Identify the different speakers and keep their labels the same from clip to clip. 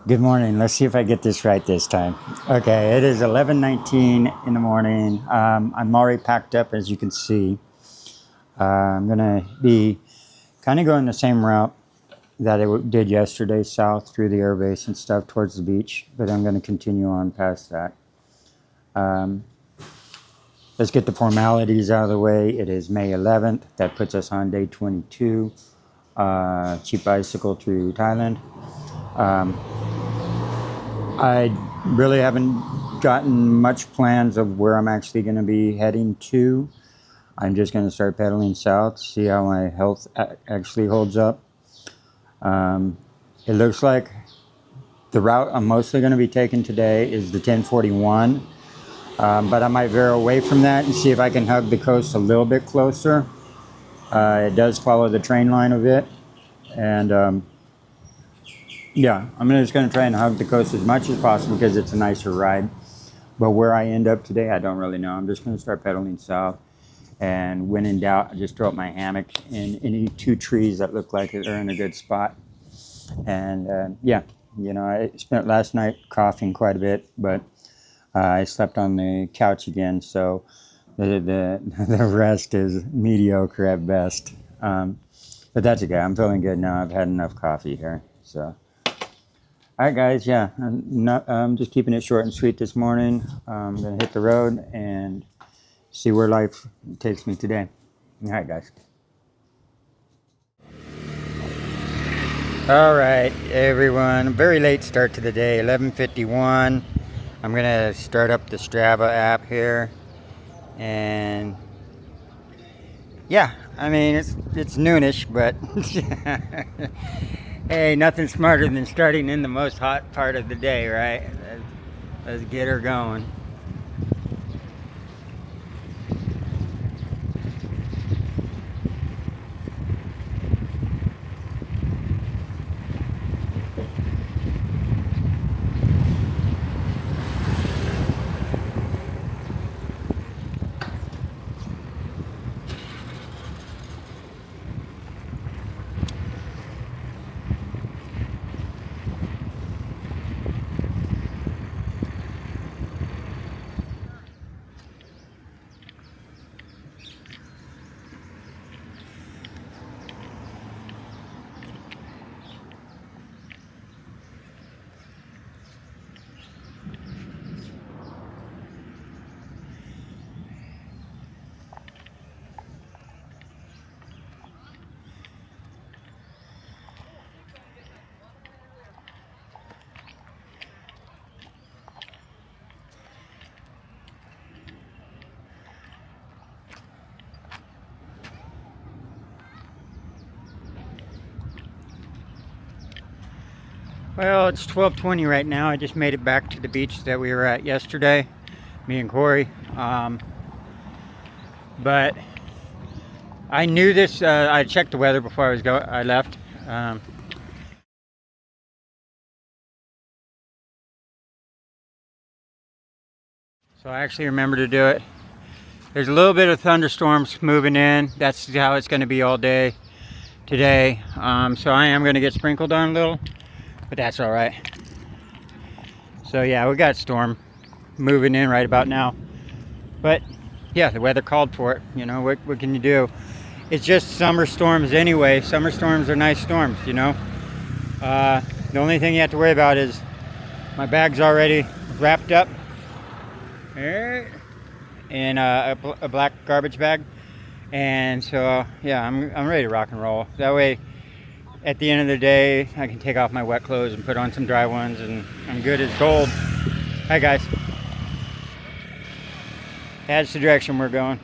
Speaker 1: Good morning. Let's see if I get this right this time. Okay, it is 11:19 in the morning. I'm already packed up, as you can see. I'm gonna be kind of going the same route that I did yesterday, south through the airbase and stuff towards the beach. But I'm going to continue on past that. Um, let's get the formalities out of the way. It is May 11th. That puts us on day 22. Cheap bicycle through Thailand. I really haven't gotten much plans of where I'm actually going to be heading to. I'm just going to start pedaling south, see how my health actually holds up. It looks like the route I'm mostly going to be taking today is the 1041, but I might veer away from that and see if I can hug the coast a little bit closer. It does follow the train line a bit, and yeah, I'm just going to try and hug the coast as much as possible because it's a nicer ride. But where I end up today, I don't really know. I'm just going to start pedaling south. And when in doubt, I just throw up my hammock in any two trees that look like they're in a good spot. And yeah, I spent last night coughing quite a bit, but I slept on the couch again. So the rest is mediocre at best. But that's okay. I'm feeling good now. I've had enough coffee here. So. All right, guys. Yeah, I'm just keeping it short and sweet this morning. I'm gonna hit the road and see where life takes me today. All right, guys. All right, everyone. Very late start to the day. 11:51. I'm gonna start up the Strava app here, and yeah, I mean it's noonish, but hey, nothing smarter than starting in the most hot part of the day, right? Let's get her going. Well, it's 12:20 right now. I just made it back to the beach that we were at yesterday, me and Corey. But I knew this. I checked the weather before I left. So I actually remember to do it. There's a little bit of thunderstorms moving in. That's how it's going to be all day today. So I am going to get sprinkled on a little, but that's all right. So yeah, we got storm moving in right about now. But yeah, the weather called for it. What can you do? It's just summer storms anyway. Summer storms are nice storms, The only thing you have to worry about is my bag's already wrapped up in a black garbage bag. And so, yeah, I'm ready to rock and roll. That way, at the end of the day, I can take off my wet clothes and put on some dry ones, and I'm good as gold. Hi, guys. That's the direction we're going.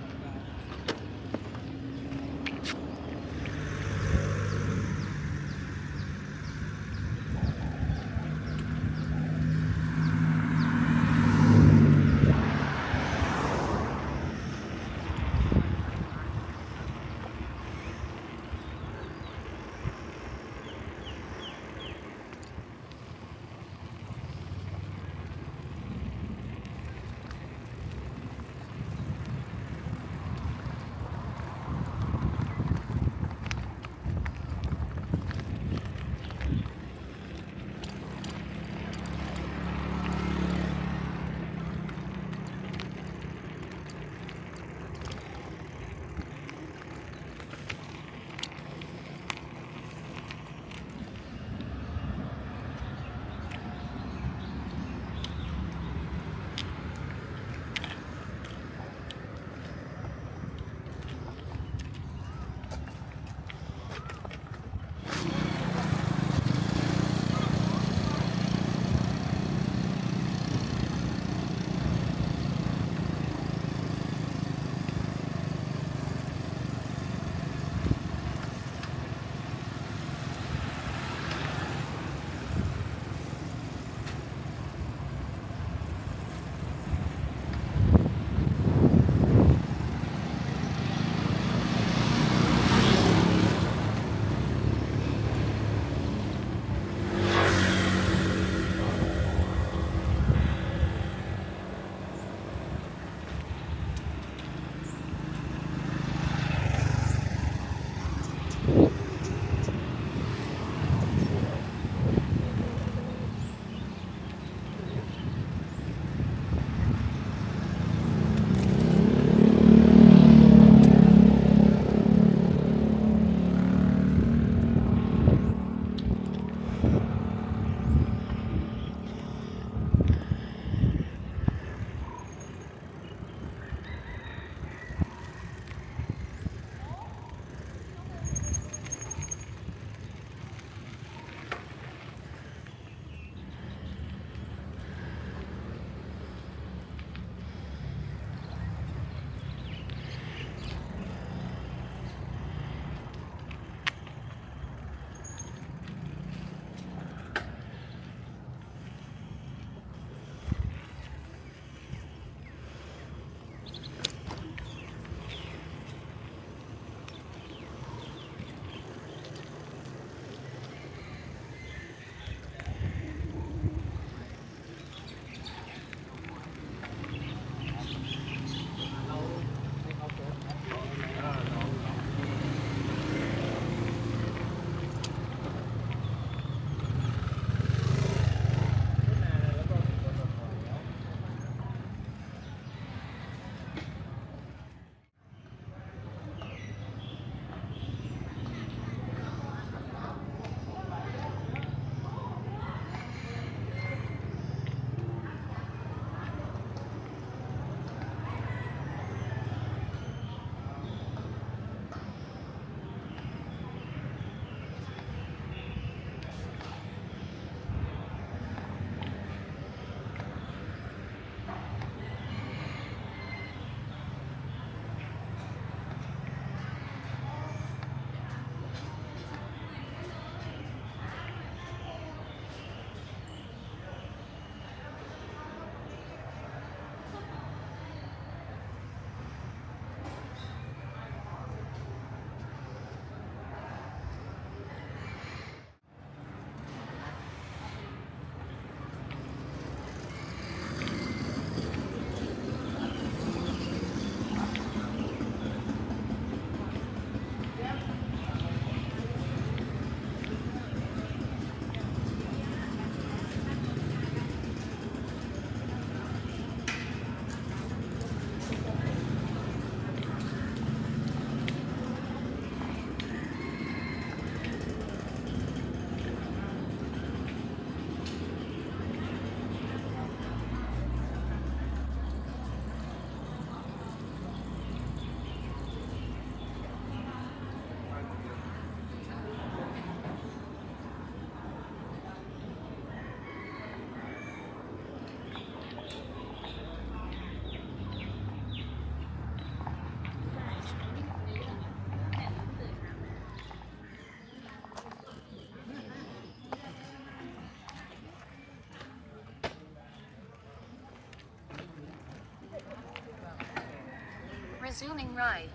Speaker 2: Resuming ride.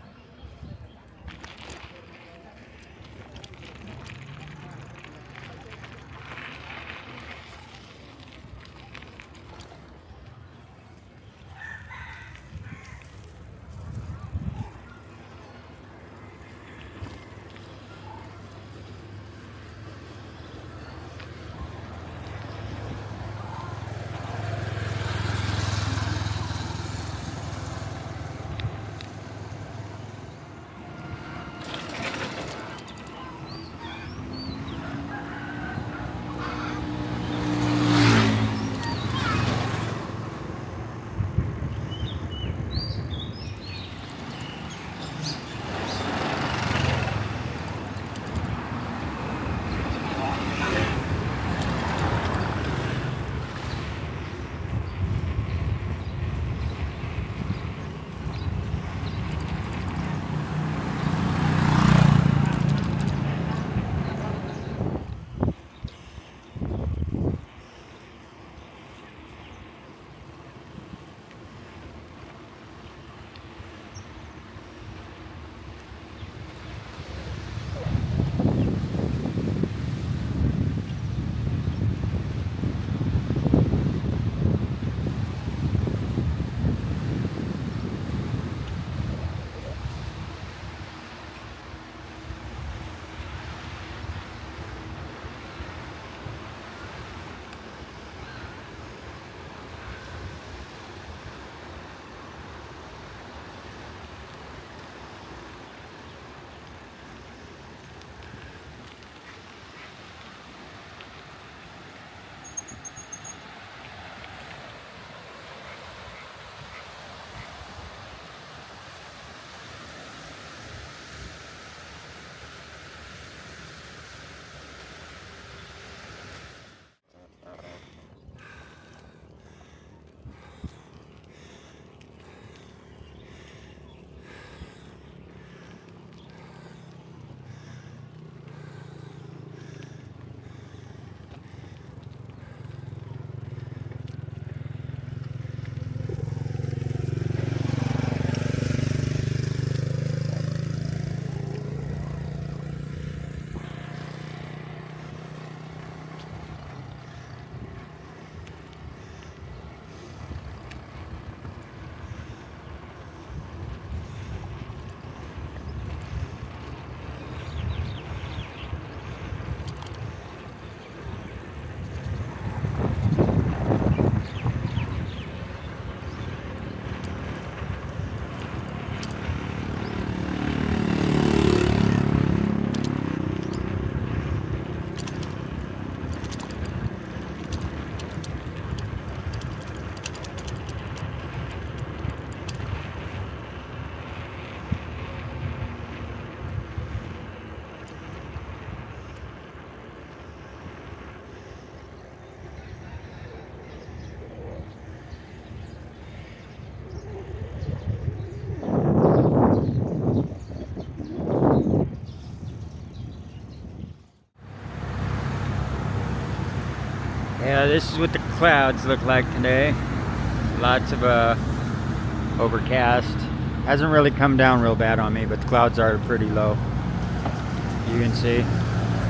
Speaker 1: Yeah, this is what the clouds look like today. Lots of overcast. Hasn't really come down real bad on me, but the clouds are pretty low. You can see.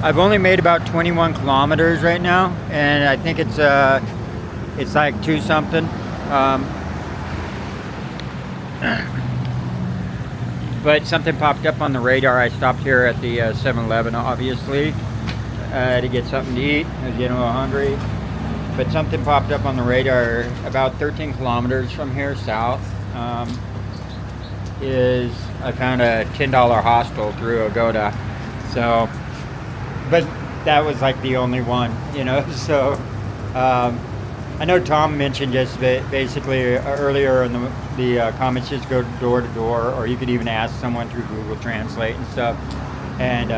Speaker 1: I've only made about 21 kilometers right now, and I think it's like 2 something. But something popped up on the radar. I stopped here at the 7-Eleven, obviously, to get something to eat. I was getting a little hungry. But something popped up on the radar about 13 kilometers from here south. I found a $10 hostel through Agoda. So, but that was like the only one, you know. So, I know Tom mentioned just basically earlier in the comments, just go door to door, or you could even ask someone through Google Translate and stuff. And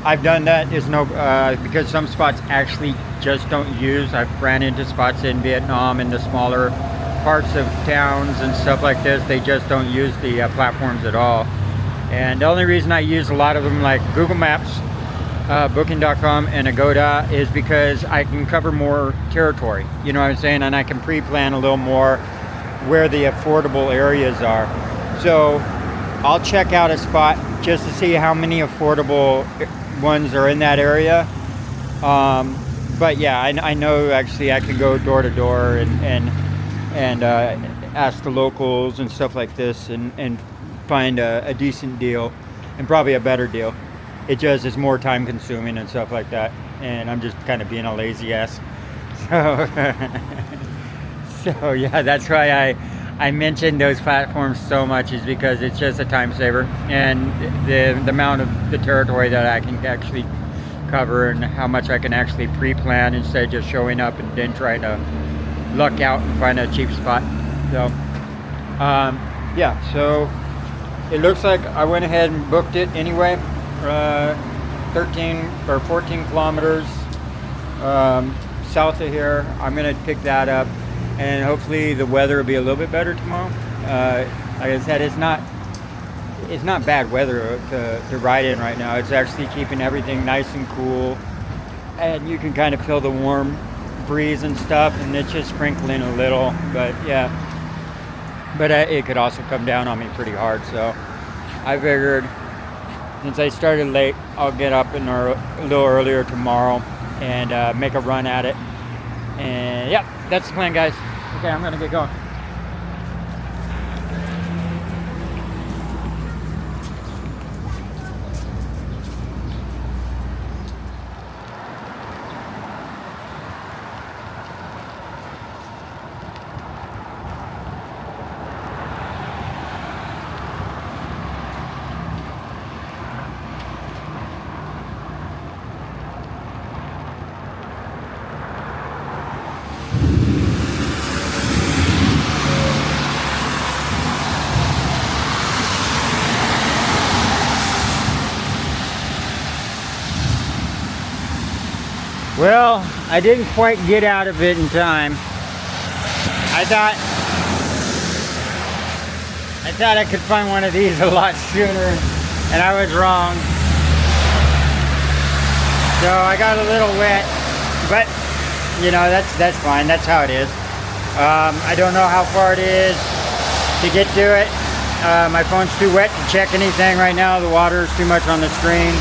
Speaker 1: I've done that. There's no because some spots actually just don't use. I've ran into spots in Vietnam in the smaller parts of towns and stuff like this. They just don't use the platforms at all. And the only reason I use a lot of them, like Google Maps, Booking.com, and Agoda, is because I can cover more territory. You know what I'm saying? And I can pre-plan a little more where the affordable areas are. So I'll check out a spot just to see how many affordable ones are in that area. But yeah, I know actually I can go door to door and ask the locals and stuff like this and find a decent deal and probably a better deal. It just is more time consuming and stuff like that. And I'm just kind of being a lazy ass. So, so yeah, that's why I mentioned those platforms so much, is because it's just a time saver, and the amount of the territory that I can actually cover and how much I can actually pre-plan instead of just showing up and then trying to luck out and find a cheap spot. So yeah, so it looks like I went ahead and booked it anyway. 13 or 14 kilometers south of here. I'm gonna pick that up, and hopefully the weather will be a little bit better tomorrow. Like I said, it's not bad weather to ride in right now. It's actually keeping everything nice and cool, and you can kind of feel the warm breeze and stuff, and it's just sprinkling a little, but yeah. But it could also come down on me pretty hard, so I figured since I started late, I'll get up a little earlier tomorrow and make a run at it. And yeah, that's the plan, guys. Okay, I'm gonna get going. Well, I didn't quite get out of it in time. I thought I could find one of these a lot sooner, and I was wrong. So I got a little wet, but you know, that's fine. That's how it is. I don't know how far it is to get to it. My phone's too wet to check anything right now. The water is too much on the screen.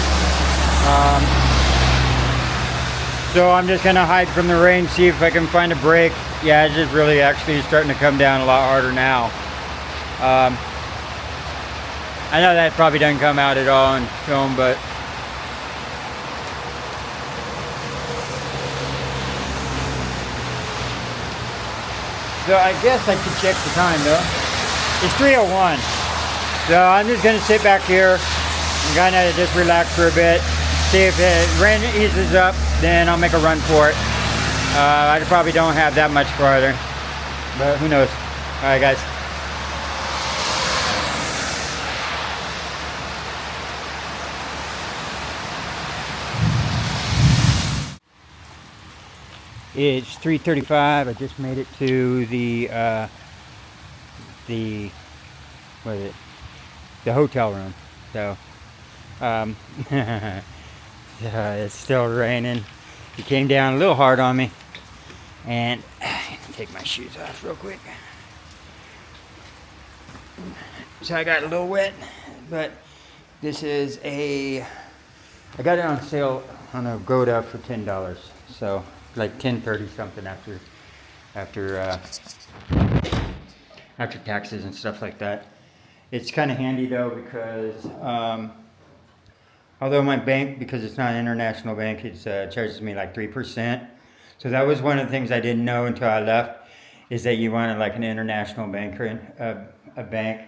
Speaker 1: So I'm just gonna hide from the rain, see if I can find a break. Yeah, it's just really actually starting to come down a lot harder now. I know that probably doesn't come out at all in film, but so I guess I could check the time though. It's 3:01. So I'm just gonna sit back here and kind of just relax for a bit. See if the rain eases up, then I'll make a run for it. I probably don't have that much farther, but who knows. All right, guys. It's 3:35. I just made it to the what is it? The hotel room. So it's still raining. It came down a little hard on me, and take my shoes off real quick. So I got a little wet, but this is I got it on sale on a Goda for $10. So like $10.30 something after taxes and stuff like that. It's kind of handy though, because although my bank, because it's not an international bank, it charges me like 3%. So that was one of the things I didn't know until I left, is that you wanted like an international banker, a bank.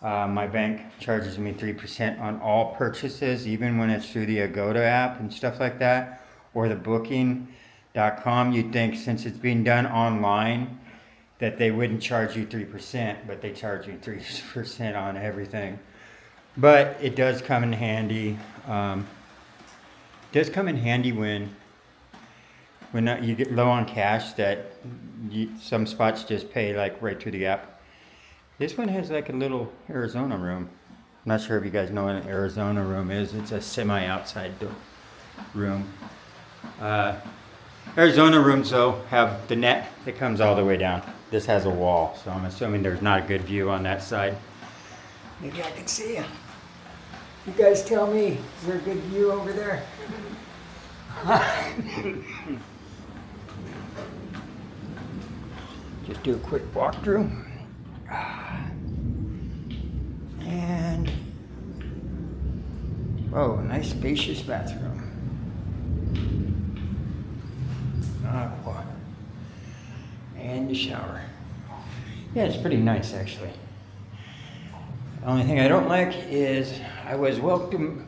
Speaker 1: My bank charges me 3% on all purchases, even when it's through the Agoda app and stuff like that, or the booking.com. You'd think since it's being done online that they wouldn't charge you 3%, but they charge you 3% on everything. But it does come in handy. It does come in handy when you get low on cash, that some spots just pay like right through the app. This one has like a little Arizona room. I'm not sure if you guys know what an Arizona room is. It's a semi-outside room. Arizona rooms though have the net that comes all the way down. This has a wall, so I'm assuming there's not a good view on that side. Maybe I can see him. You guys tell me, is there a good view over there? Just do a quick walkthrough. And, whoa, nice spacious bathroom. Oh, and the shower. Yeah, it's pretty nice actually. The only thing I don't like is I was welcomed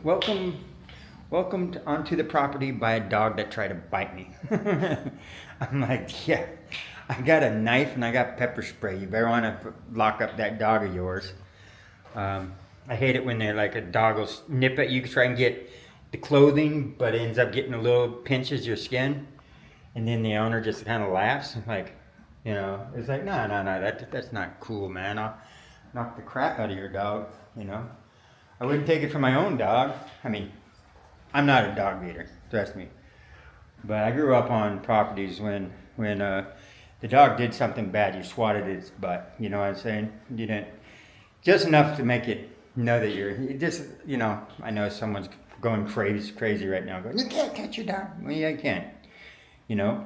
Speaker 1: onto the property by a dog that tried to bite me. I'm like, yeah, I got a knife and I got pepper spray. You better want to lock up that dog of yours. I hate it when they're like a dog will nip at you, try and get the clothing, but it ends up getting a little pinches your skin. And then the owner just kind of laughs. Like, you know, it's like, no, that's not cool, man. I'll knock the crap out of your dog, you know. I wouldn't take it from my own dog. I mean, I'm not a dog beater, trust me. But I grew up on properties when the dog did something bad, you swatted its butt. You know what I'm saying? You didn't, just enough to make it know that you just, you know, I know someone's going crazy right now, going, you can't touch your dog. Well, yeah, I can't. You know,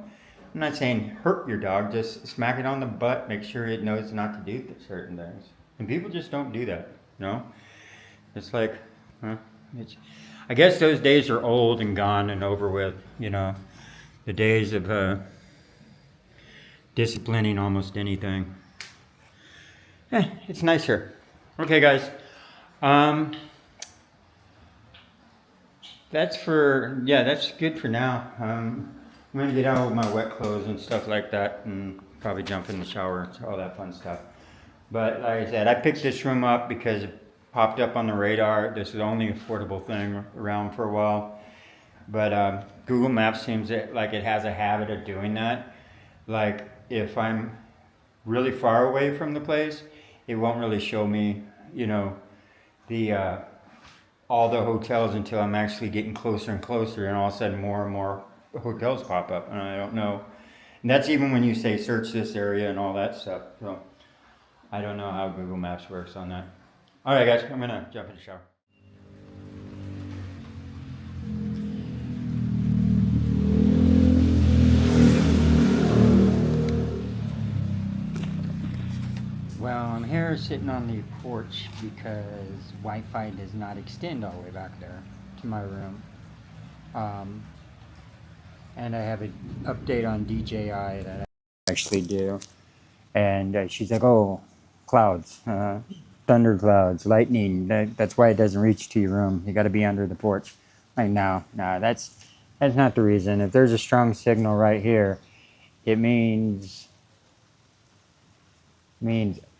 Speaker 1: I'm not saying hurt your dog, just smack it on the butt, make sure it knows not to do certain things. And people just don't do that, you know? It's like, I guess those days are old and gone and over with, you know? The days of disciplining almost anything. It's nice here. Okay, guys. That's good for now. I'm gonna get out with my wet clothes and stuff like that and probably jump in the shower, all that fun stuff. But like I said, I picked this room up because it popped up on the radar. This is the only affordable thing around for a while. But Google Maps seems like it has a habit of doing that. Like if I'm really far away from the place, it won't really show me, you know, the all the hotels until I'm actually getting closer and closer, and all of a sudden more and more hotels pop up, and I don't know. And that's even when you say search this area and all that stuff. So I don't know how Google Maps works on that. All right, guys, I'm gonna jump in the shower. Well, I'm here sitting on the porch because Wi-Fi does not extend all the way back there to my room. And I have an update on DJI that I actually do. And she's like, oh, clouds, thunder clouds, lightning. That's why it doesn't reach to your room. You got to be under the porch. Like, no, that's not the reason. If there's a strong signal right here, it means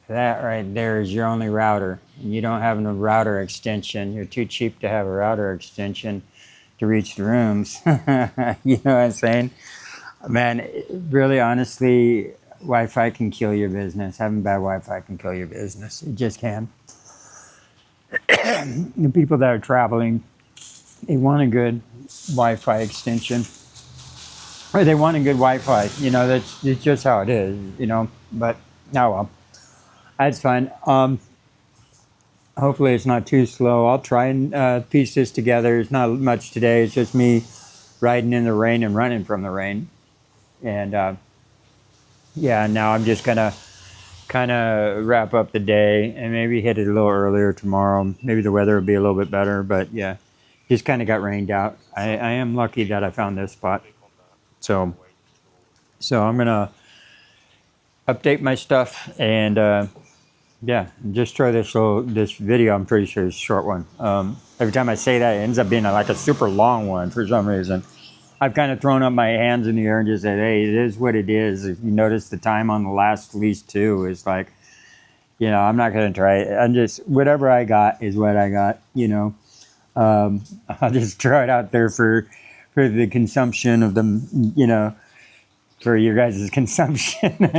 Speaker 1: that right there is your only router. And you don't have a router extension. You're too cheap to have a router extension to reach the rooms. You know what I'm saying? Man, really, honestly, Wi-Fi can kill your business. Having bad Wi-Fi can kill your business. It just can. The people that are traveling, they want a good Wi-Fi extension. Or they want a good Wi-Fi. You know, it's just how it is, you know. But, oh well. That's fine. Hopefully it's not too slow. I'll try and piece this together. It's not much today. It's just me riding in the rain and running from the rain. And yeah, now I'm just gonna kind of wrap up the day and maybe hit it a little earlier tomorrow. Maybe the weather will be a little bit better, but yeah, just kind of got rained out. I am lucky that I found this spot. So I'm gonna update my stuff and yeah, just try this video. I'm pretty sure it's a short one. Every time I say that, it ends up being like a super long one for some reason. I've kind of thrown up my hands in the air and just said, hey, it is what it is. If you notice the time on the last at least two is like, you know, I'm not going to try it. I'm just, whatever I got is what I got, you know. I'll just throw it out there for the consumption of them, you know, for your guys' consumption.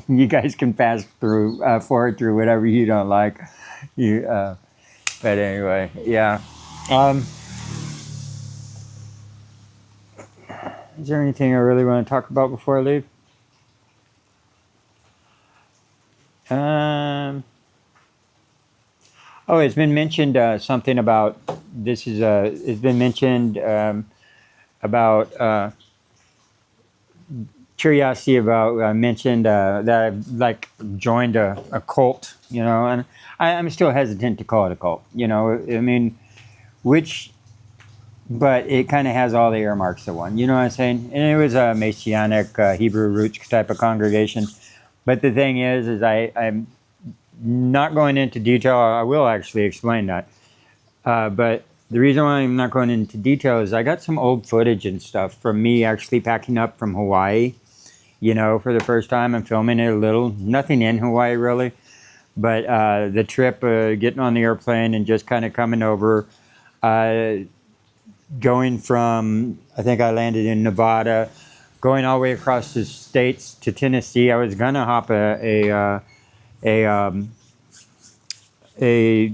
Speaker 1: You guys can pass through, forward through whatever you don't like. But anyway, yeah. Is there anything I really want to talk about before I leave? Oh, it's been mentioned something about this is it's been mentioned about curiosity about mentioned that I've like joined a cult, you know, and I'm still hesitant to call it a cult, you know. I mean, which, but it kind of has all the earmarks of one, you know what I'm saying? And it was a Messianic Hebrew roots type of congregation. But the thing is I'm not going into detail. I will actually explain that. But the reason why I'm not going into detail is I got some old footage and stuff from me actually packing up from Hawaii, you know, for the first time and filming it a little. Nothing in Hawaii really, but the trip, getting on the airplane and just kind of coming over, going from, I think I landed in Nevada, going all the way across the states to Tennessee. I was gonna hop a a a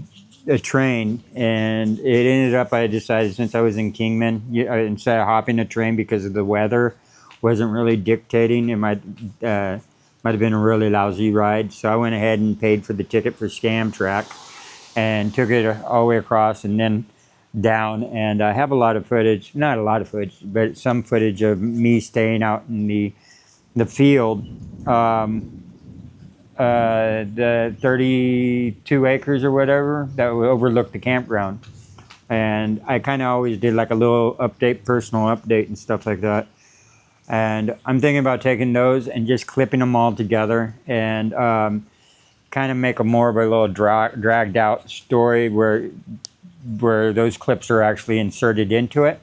Speaker 1: train, and it ended up I decided since I was in Kingman, instead of hopping a train because of the weather wasn't really dictating, it might have been a really lousy ride. So I went ahead and paid for the ticket for Scamtrack and took it all the way across and then down. And I have a lot of footage, not a lot of footage, but some footage of me staying out in the field. The 32 acres or whatever that overlooked the campground. And I kind of always did like a little update, personal update and stuff like that. And I'm thinking about taking those and just clipping them all together and kind of make a more of a little dragged out story where those clips are actually inserted into it.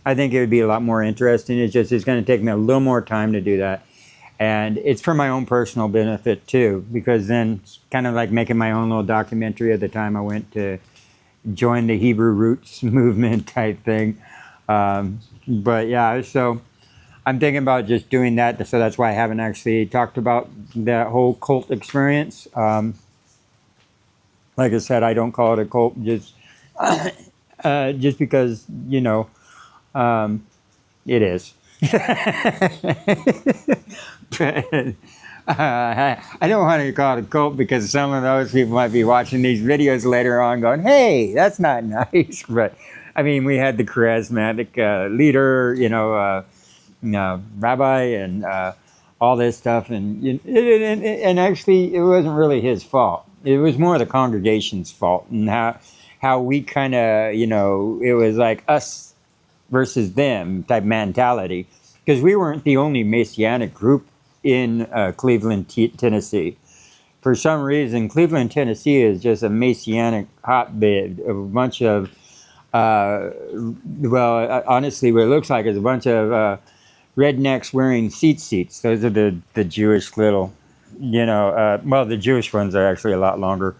Speaker 1: I think it would be a lot more interesting. It's going to take me a little more time to do that. And it's for my own personal benefit too, because then it's kind of like making my own little documentary at the time I went to join the Hebrew roots movement type thing. But yeah, so I'm thinking about just doing that. So that's why I haven't actually talked about that whole cult experience. Like I said, I don't call it a cult just because, you know, it is. But, I don't want to call it a cult because some of those people might be watching these videos later on going, hey, that's not nice. But I mean, we had the charismatic leader, rabbi and all this stuff. And actually, it wasn't really his fault. It was more the congregation's fault and how we kind of, it was like us versus them type mentality. Because we weren't the only Messianic group in Cleveland, Tennessee. For some reason, Cleveland, Tennessee is just a Messianic hotbed of a bunch of, honestly, what it looks like is a bunch of rednecks wearing seats. Those are the Jewish little, the Jewish ones are actually a lot longer.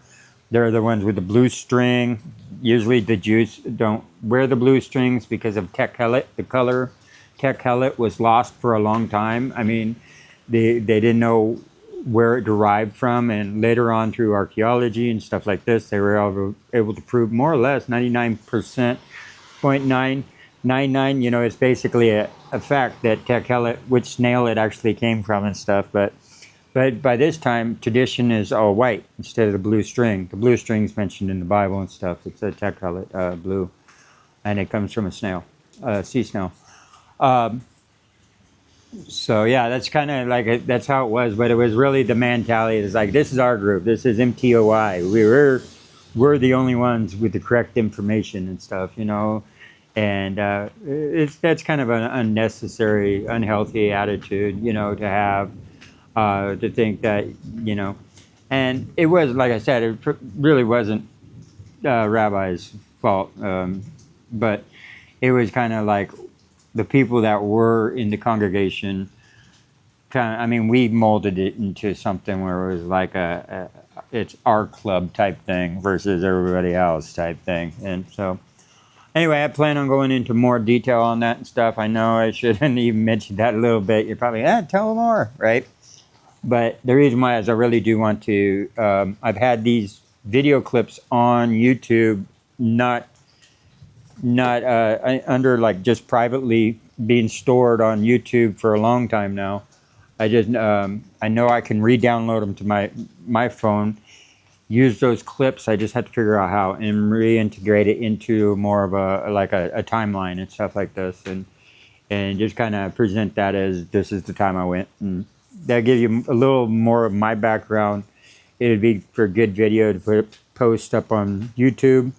Speaker 1: They're the ones with the blue string. Usually the Jews don't wear the blue strings because of Tekhelet, the color. Tekhelet was lost for a long time. I mean, they didn't know where it derived from, and later on through archaeology and stuff like this, they were able to prove more or less 99% 0.999. It's basically a fact that Tekhelet, which snail it actually came from and stuff. But by this time, tradition is all white instead of the blue string. The blue string is mentioned in the Bible and stuff. It's a Tekhelet, blue, and it comes from a snail, sea snail. So yeah, that's kind of like that's how it was. But it was really the mentality. It's like, this is our group. This is MTOI. We're the only ones with the correct information and stuff, And that's kind of an unnecessary, unhealthy attitude, to have, to think that, And it was, like I said, it really wasn't Rabbi's fault, but it was kind of like the people that were in the congregation. We molded it into something where it was like it's our club type thing versus everybody else type thing. And so, anyway, I plan on going into more detail on that and stuff. I know I shouldn't even mention that a little bit. You're probably, tell more, right? But the reason why is I really do want to, I've had these video clips on YouTube, not under like just privately being stored on YouTube for a long time now. I know I can re-download them to my phone, use those clips. I just had to figure out how and reintegrate it into more of a timeline and stuff like this, and just kind of present that as this is the time I went, and that give you a little more of my background. It would be for good video to post up on YouTube,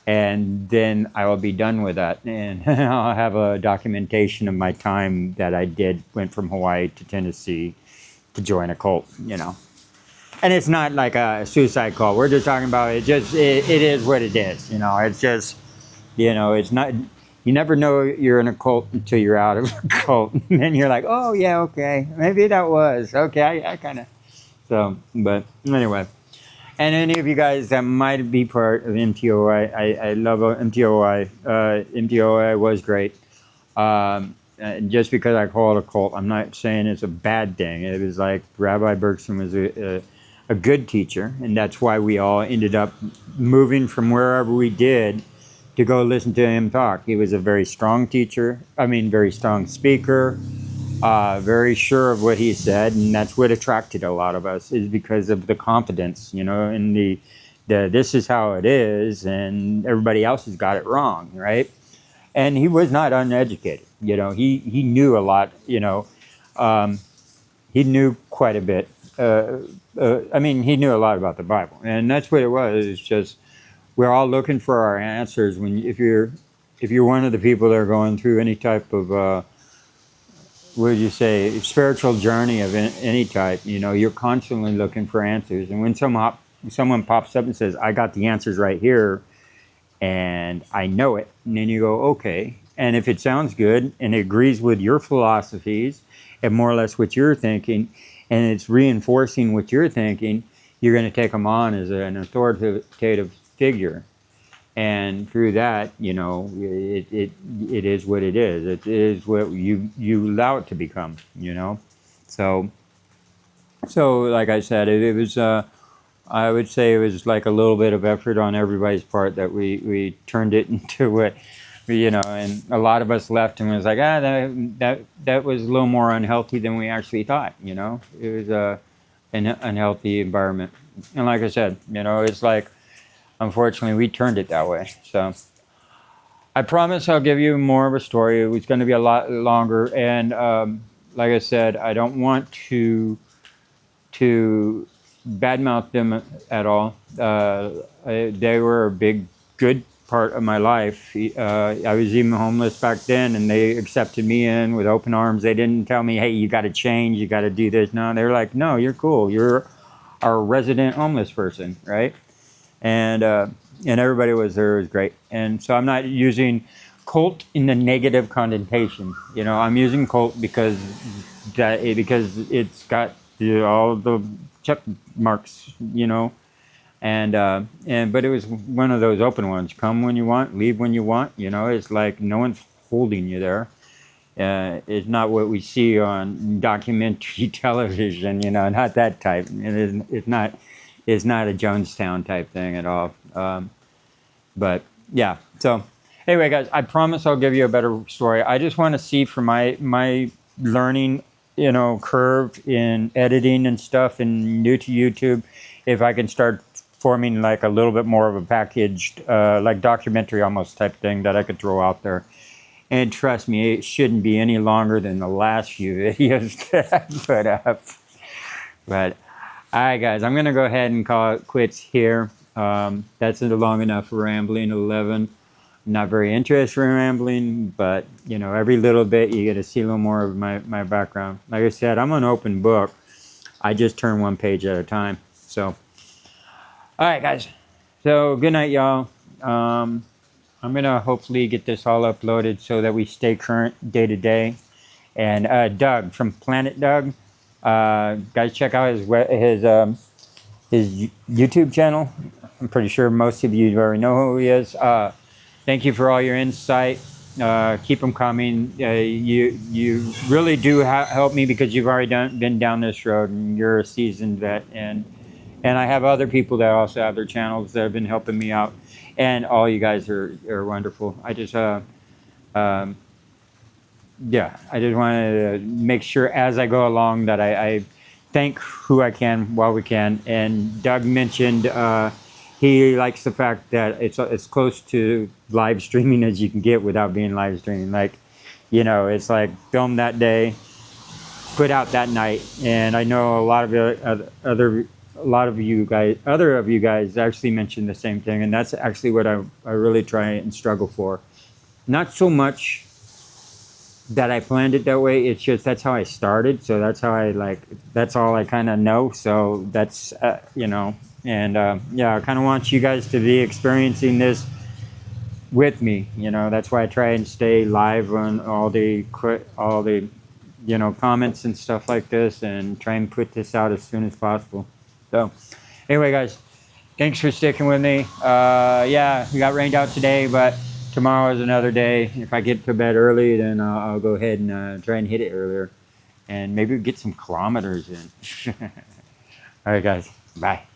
Speaker 1: and then I will be done with that, and I'll have a documentation of my time that I went from Hawaii to Tennessee to join a cult, And it's not like a suicide cult. We're just talking about it. It is what it is. It's just, it's not. You never know you're in a cult until you're out of a cult, and then you're like, oh yeah, okay, maybe that was okay. I kind of but anyway. And any of you guys that might be part of MTOI, I love MTOI. MTOI was great. Just because I call it a cult, I'm not saying it's a bad thing. It was like Rabbi Bergson was a good teacher, and that's why we all ended up moving from wherever we did to go listen to him talk. He was a very strong teacher. Very strong speaker. Very sure of what he said, and that's what attracted a lot of us, is because of the confidence, and the this is how it is, and everybody else has got it wrong, right? And he was not uneducated, he knew a lot, he knew quite a bit. He knew a lot about the Bible, and that's what it was. It's just we're all looking for our answers. If you're one of the people that are going through any type of would you say spiritual journey of any type, you're constantly looking for answers. And when someone pops up and says, I got the answers right here and I know it, and then you go, okay. And if it sounds good and it agrees with your philosophies and more or less what you're thinking, and it's reinforcing what you're thinking, you're going to take them on as an authoritative figure. And through that, it is what it is. It is what you allow it to become, So like I said, it was, I would say it was like a little bit of effort on everybody's part that we turned it into what, and a lot of us left and was like, that was a little more unhealthy than we actually thought, It was an unhealthy environment. And like I said, it's like, unfortunately, we turned it that way. So I promise I'll give you more of a story. It was going to be a lot longer. And like I said, I don't want to badmouth them at all. They were a big, good part of my life. I was even homeless back then, and they accepted me in with open arms. They didn't tell me, hey, you got to change, you got to do this. No, they were like, no, you're cool. You're our resident homeless person, right? And everybody was there. It was great. And so I'm not using cult in the negative connotation. I'm using cult because it's got all the check marks. But it was one of those open ones. Come when you want, leave when you want. It's like no one's holding you there. It's not what we see on documentary television. Not that type. It's not. It's not a Jonestown type thing at all. But yeah. So anyway, guys, I promise I'll give you a better story. I just want to see from my learning, curve in editing and stuff and new to YouTube, if I can start forming like a little bit more of a packaged, like documentary almost type thing that I could throw out there. And trust me, it shouldn't be any longer than the last few videos that I put up. But all right, guys, I'm going to go ahead and call it quits here. That's long enough for rambling 11. I'm not very interested in rambling, but, every little bit you get to see a little more of my background. Like I said, I'm an open book. I just turn one page at a time. So, all right, guys. So, good night, y'all. I'm going to hopefully get this all uploaded so that we stay current day to day. And Doug from Planet Doug. Guys, check out his YouTube channel. I'm pretty sure most of you already know who he is. Thank you for all your insight. Keep them coming. You really do help me because you've already been down this road and you're a seasoned vet. And I have other people that also have their channels that have been helping me out. And all you guys are wonderful. I just I just wanted to make sure as I go along that I thank who I can while we can. And Doug mentioned he likes the fact that it's close to live streaming as you can get without being live streaming. Like, you know, it's like film that day, put out that night. And I know a lot of other of you guys actually mentioned the same thing, and that's actually what I really try and struggle for. Not so much that I planned it that way. It's just that's how I started. So that's how I like. That's all I kind of know. So that's you know, and yeah, I kind of want you guys to be experiencing this with me. You know, that's why I try and stay live on all the you know comments and stuff like this, and try and put this out as soon as possible. So anyway, guys, thanks for sticking with me. Yeah, we got rained out today, but tomorrow is another day. If I get to bed early, then I'll go ahead and try and hit it earlier, and maybe get some kilometers in. All right, guys. Bye.